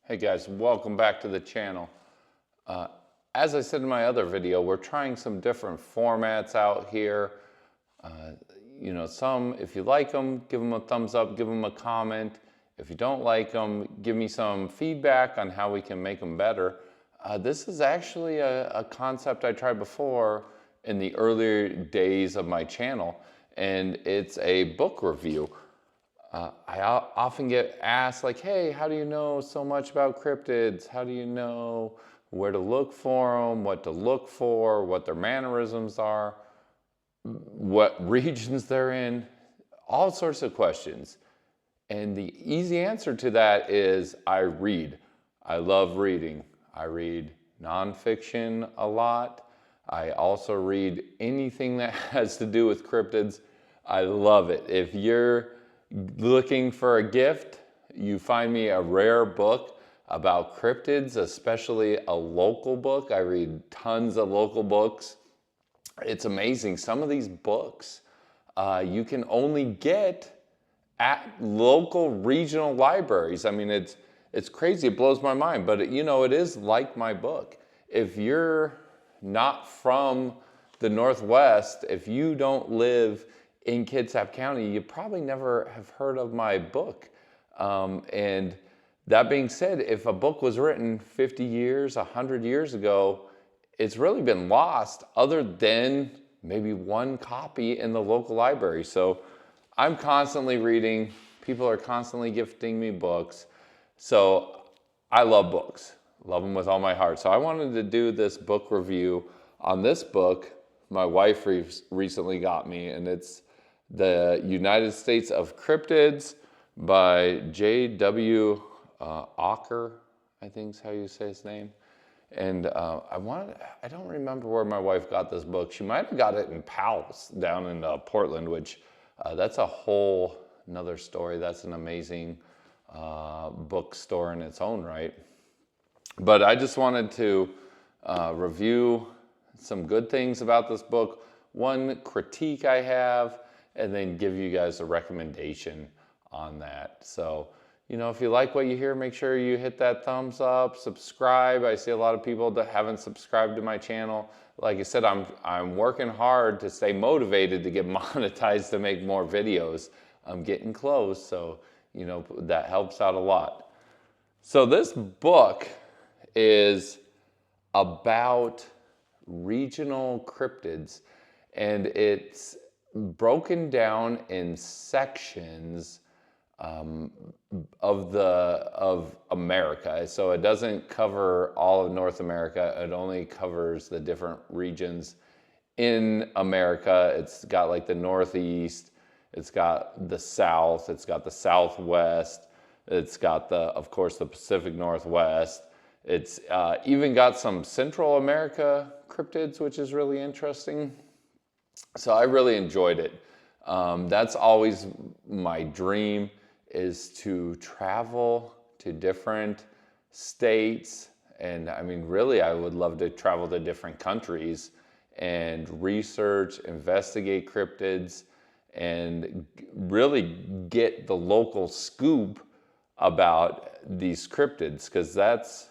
Hey guys, welcome back to the channel. As I said in my other video, we're trying some different formats out here. Some, if you like them, give them a thumbs up, give them a comment. If you don't like them, give me some feedback on how we can make them better. This is actually a concept I tried before in the earlier days of my channel, and it's a book review. I often get asked like, hey, how do you know so much about cryptids? How do you know where to look for them, what to look for, what their mannerisms are, what regions they're in, all sorts of questions. And the easy answer to that is I read. I love reading. I read nonfiction a lot. I also read anything that has to do with cryptids. I love it. If you're looking for a gift, you find me a rare book about cryptids, especially a local book. I read tons of local books. It's amazing. Some of these books you can only get at local regional libraries. I mean, it's crazy. It blows my mind, but it is like my book. If you're not from the Northwest, if you don't live in Kitsap County, you probably never have heard of my book. And that being said, if a book was written 50 years, 100 years ago, it's really been lost other than maybe one copy in the local library. So I'm constantly reading. People are constantly gifting me books. So I love books, love them with all my heart. So I wanted to do this book review on this book my wife recently got me, and it's The United States of Cryptids by J.W. Ocker, I think is how you say his name. And I don't remember where my wife got this book. She might have got it in Powell's down in Portland, which that's a whole another story. That's an amazing bookstore in its own right. But I just wanted to review some good things about this book, one critique I have, and then give you guys a recommendation on that. So, if you like what you hear, make sure you hit that thumbs up, subscribe. I see a lot of people that haven't subscribed to my channel. Like I said, I'm working hard to stay motivated to get monetized to make more videos. I'm getting close, so that helps out a lot. So this book is about regional cryptids, and it's broken down in sections of America. So it doesn't cover all of North America. It only covers the different regions in America. It's got like the Northeast, it's got the South, it's got the Southwest, it's got of course the Pacific Northwest. It's even got some Central America cryptids, which is really interesting. So I really enjoyed it. That's always my dream, is to travel to different states. And I mean, really, I would love to travel to different countries and research, investigate cryptids, and really get the local scoop about these cryptids, because that's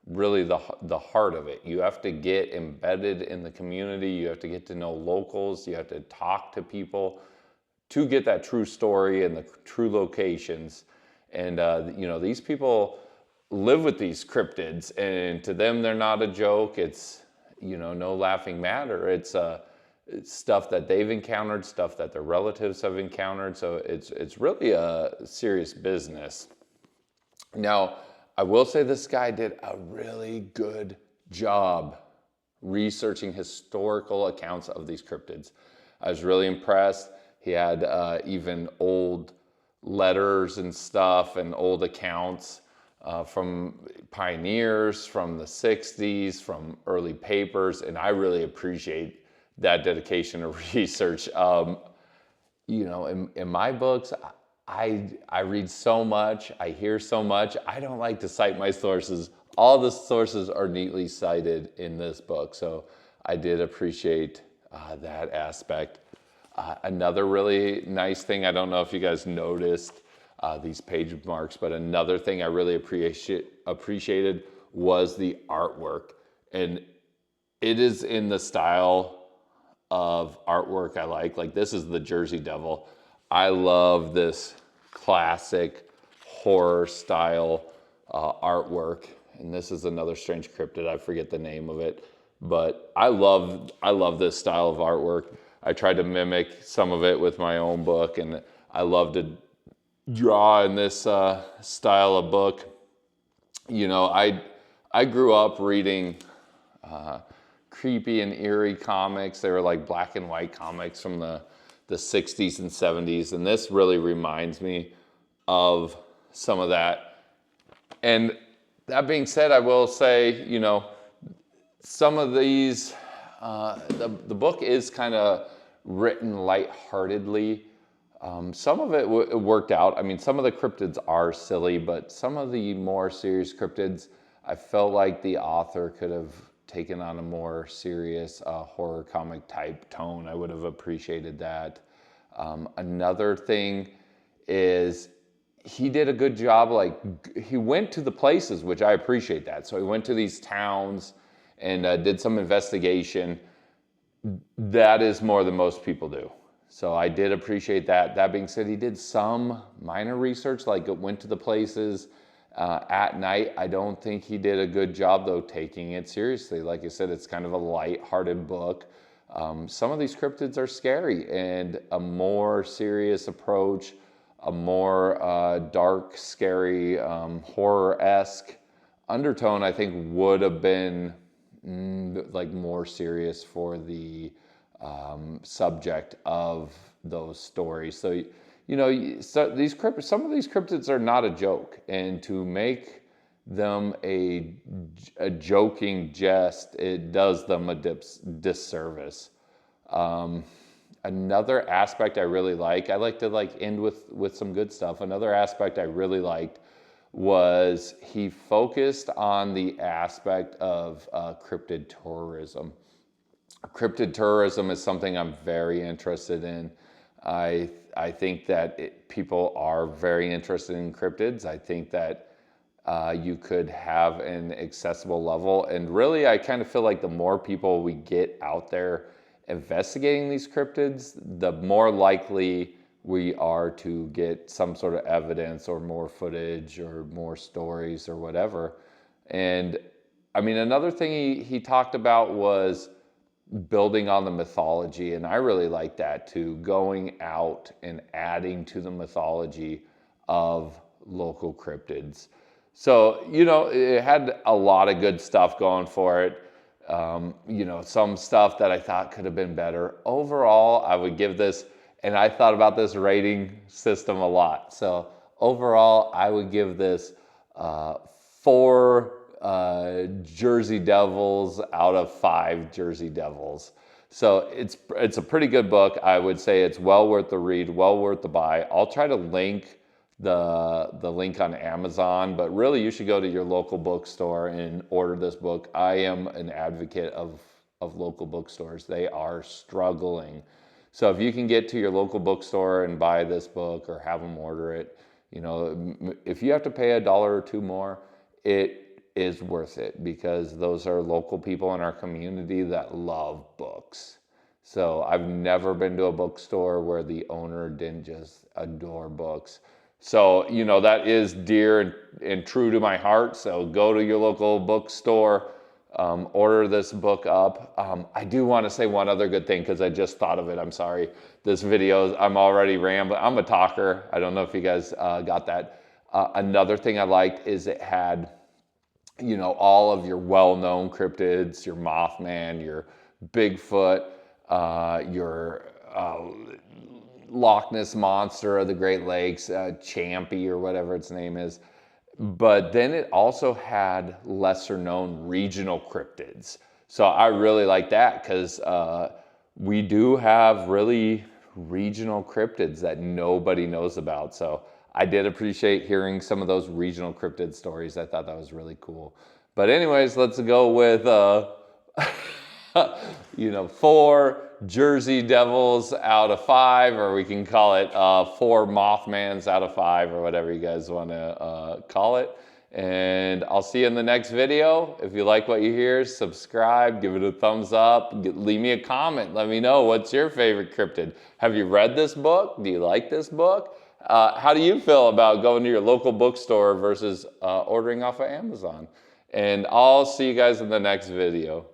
really the heart of it. You have to get embedded in the community. You have to get to know locals. You have to talk to people to get that true story and the true locations. And these people live with these cryptids, and to them they're not a joke. It's no laughing matter. It's stuff that they've encountered, stuff that their relatives have encountered. So it's really a serious business. Now, I will say this guy did a really good job researching historical accounts of these cryptids. I was really impressed. He had even old letters and stuff and old accounts from pioneers from the 60s, from early papers, and I really appreciate that dedication to research. In my books, I read so much, I hear so much, I don't like to cite my sources. All the sources are neatly cited in this book, so I did appreciate that aspect. Another really nice thing, I don't know if you guys noticed, these page marks. But another thing I really appreciated was the artwork. And it is in the style of artwork I like. Like this is the Jersey Devil. I love this classic horror style artwork. And this is another strange cryptid. I forget the name of it. But I love this style of artwork. I tried to mimic some of it with my own book, and I love to draw in this style of book. You know, I grew up reading creepy and eerie comics. They were like black and white comics from the 60s and 70s, and this really reminds me of some of that. And that being said, I will say, you know, some of these, the book is kind of written lightheartedly. Some of it worked out. I mean, some of the cryptids are silly, but some of the more serious cryptids, I felt like the author could have taken on a more serious horror comic type tone. I would have appreciated that. Another thing is he did a good job. Like he went to the places, which I appreciate that. So he went to these towns and did some investigation. That is more than most people do. So I did appreciate that. That being said, he did some minor research, like it went to the places at night. I don't think he did a good job, though, taking it seriously. Like I said, it's kind of a light-hearted book. Some of these cryptids are scary, and a more serious approach, a more dark, scary, horror-esque undertone, I think, would have been like more serious for the subject of those stories. So, you know, some of these cryptids are not a joke, and to make them a joking jest, it does them a disservice. Another aspect I really like to end with some good stuff. Another aspect I really liked was he focused on the aspect of cryptid tourism. Cryptid tourism is something I'm very interested in. I think that people are very interested in cryptids. I think that you could have an accessible level. And really, I kind of feel like the more people we get out there investigating these cryptids, the more likely we are to get some sort of evidence or more footage or more stories or whatever. And I mean, another thing he talked about was building on the mythology, and I really like that too, going out and adding to the mythology of local cryptids. So, you know, it had a lot of good stuff going for it. You know, some stuff that I thought could have been better. Overall, I would give this, and I thought about this rating system a lot. So overall, I would give this 4 Jersey Devils out of 5 Jersey Devils. So it's a pretty good book. I would say it's well worth the read, well worth the buy. I'll try to link the link on Amazon, but really you should go to your local bookstore and order this book. I am an advocate of local bookstores. They are struggling. So if you can get to your local bookstore and buy this book or have them order it, you know, if you have to pay $1 or $2 more, it is worth it, because those are local people in our community that love books. So I've never been to a bookstore where the owner didn't just adore books. So, you know, that is dear and true to my heart. So go to your local bookstore, order this book up. I do want to say one other good thing, because I just thought of it. I'm sorry. This video, I'm already rambling. I'm a talker. I don't know if you guys got that. Another thing I liked is it had, you know, all of your well-known cryptids, your Mothman, your Bigfoot, your Loch Ness Monster of the Great Lakes, Champy or whatever its name is. But then it also had lesser known regional cryptids. So I really like that, because we do have really regional cryptids that nobody knows about. So I did appreciate hearing some of those regional cryptid stories. I thought that was really cool. But anyways, let's go with, you know, 4 Jersey Devils out of 5, or we can call it 4 Mothmans out of 5, or whatever you guys want to call it. And I'll see you in the next video. If you like what you hear, subscribe, give it a thumbs up, leave me a comment. Let me know, what's your favorite cryptid? Have you read this book? Do you like this book? How do you feel about going to your local bookstore versus ordering off of Amazon? And I'll see you guys in the next video.